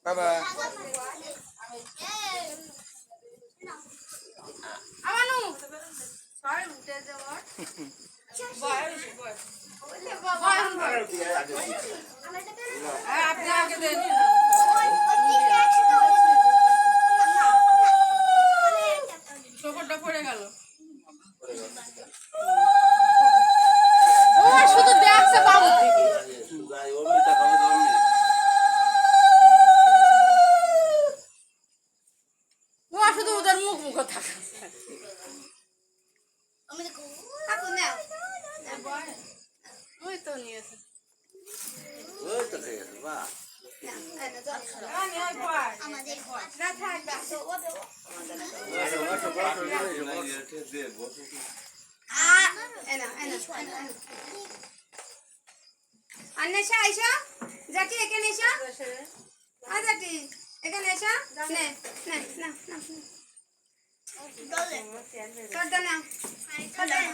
বাবা আমানু সবাই উঠে যাওয়ার আপনি আগে দেন শোকরটা পড়ে গেল ও শুধু দেখছে বাবু থেকে ও শুধু ওদের মুখ মুখ থাকে ওই তো নিয়েছে ওই তো খেয়ে গেছে বাহ अन्वेषा आयशा जाकी এখানে এসা আ জাতি এখানে এসা নে নে না না করদা না করদা না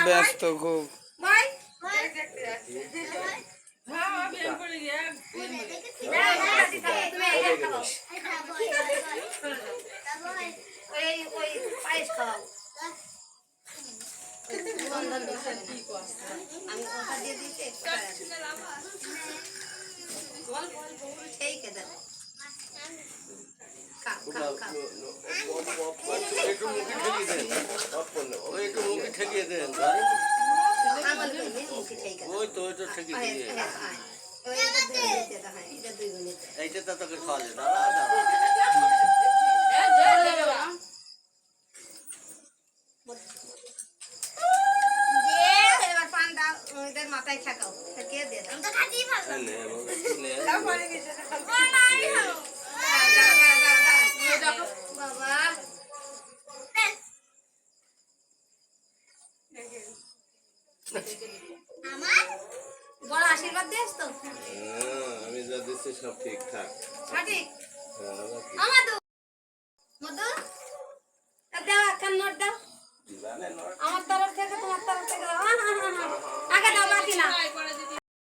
ব্যস্ত খুব একটু মুখে ঠেকিয়ে দেন ওই তো ওই তো ঠেকিয়ে দিয়ে এইটা তো তোকে খাওয়ালে এবার পান্ডা ওদের মাথায় ঠেকাও ঠেকিয়ে দে বাবা আমার বড় আশীর্বাদ দিস তো আমি যা দিচ্ছি সব ঠিকঠাক ঠিক আমার